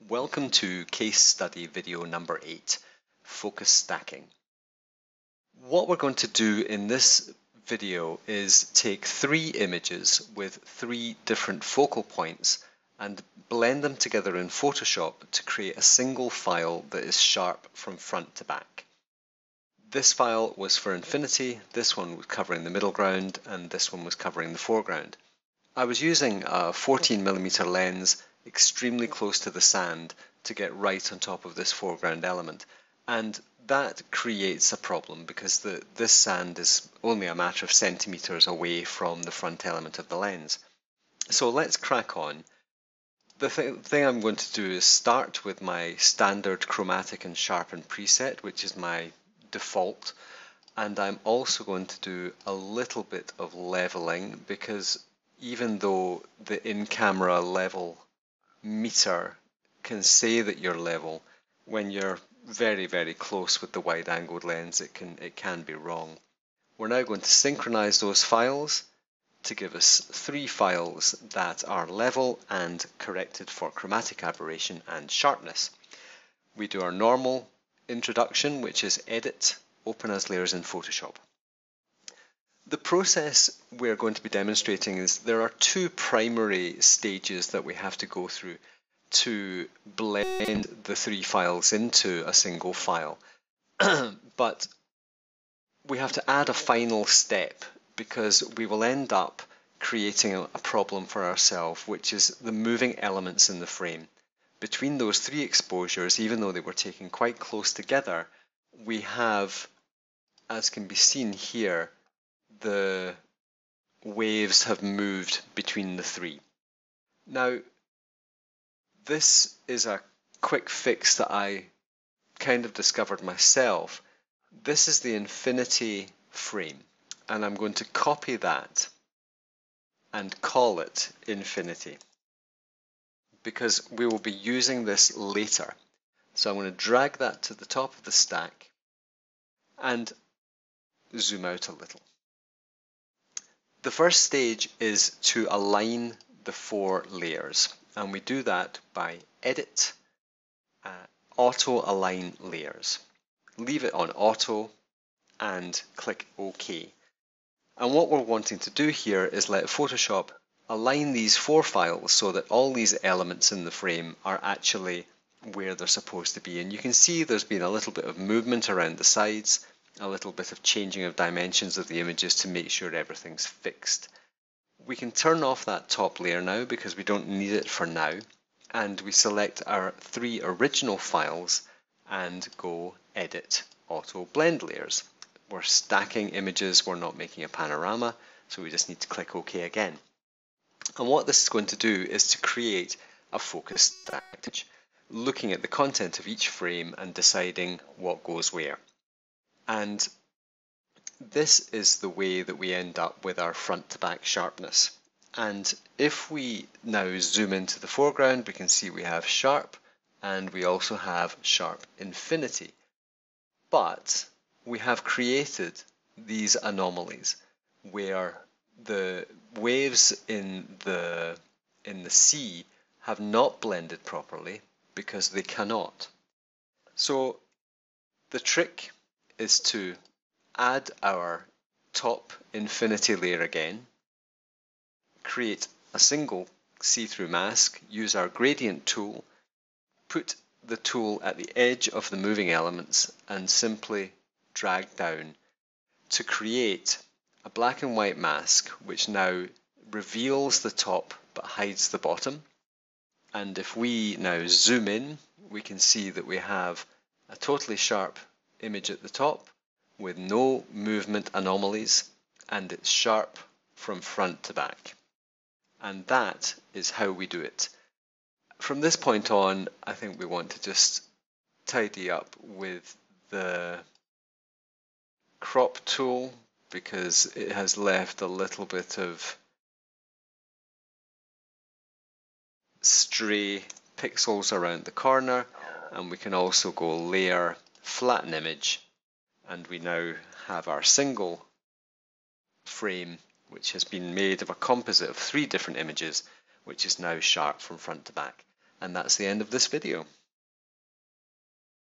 Welcome to case study video number 8, focus stacking. What we're going to do in this video is take 3 images with 3 different focal points and blend them together in Photoshop to create a single file that is sharp from front to back. This file was for infinity, this one was covering the middle ground, and this one was covering the foreground. I was using a 14mm lens extremely close to the sand to get right on top of this foreground element, and that creates a problem because this sand is only a matter of centimeters away from the front element of the lens. So let's crack on. The thing I'm going to do is start with my standard chromatic and sharpen preset, which is my default, and I'm also going to do a little bit of leveling because even though the in-camera level meter can say that you're level, when you're very, very close with the wide-angled lens, it can be wrong. We're now going to synchronize those files to give us 3 files that are level and corrected for chromatic aberration and sharpness. We do our normal introduction, which is edit, open as layers in Photoshop. The process we're going to be demonstrating is there are 2 primary stages that we have to go through to blend the 3 files into a single file. But we have to add a final step because we will end up creating a problem for ourselves, which is the moving elements in the frame. Between those 3 exposures, even though they were taken quite close together, we have, as can be seen here, the waves have moved between the 3. Now, this is a quick fix that I kind of discovered myself. This is the infinity frame, and I'm going to copy that and call it infinity because we will be using this later. So I'm going to drag that to the top of the stack and zoom out a little. The first stage is to align the 4 layers, and we do that by edit, auto align layers. Leave it on auto and click OK. And what we're wanting to do here is let Photoshop align these 4 files so that all these elements in the frame are actually where they're supposed to be. And you can see there's been a little bit of movement around the sides, a little bit of changing of dimensions of the images to make sure everything's fixed. We can turn off that top layer now because we don't need it for now, and we select our 3 original files and go edit, auto blend layers. We're stacking images, we're not making a panorama, so we just need to click OK again. And what this is going to do is to create a focus stack, looking at the content of each frame and deciding what goes where. And this is the way that we end up with our front to back sharpness. And if we now zoom into the foreground, we can see we have sharp and we also have sharp infinity. But we have created these anomalies where the waves in the sea have not blended properly because they cannot. So the trick is to add our top infinity layer again, create a single see-through mask, use our gradient tool, put the tool at the edge of the moving elements and simply drag down to create a black and white mask which now reveals the top but hides the bottom. And if we now zoom in, we can see that we have a totally sharp image at the top with no movement anomalies, and it's sharp from front to back. And that is how we do it. From this point on, I think we want to just tidy up with the crop tool because it has left a little bit of stray pixels around the corner, and we can also go layer, flatten image, and we now have our single frame which has been made of a composite of 3 different images, which is now sharp from front to back. And that's the end of this video.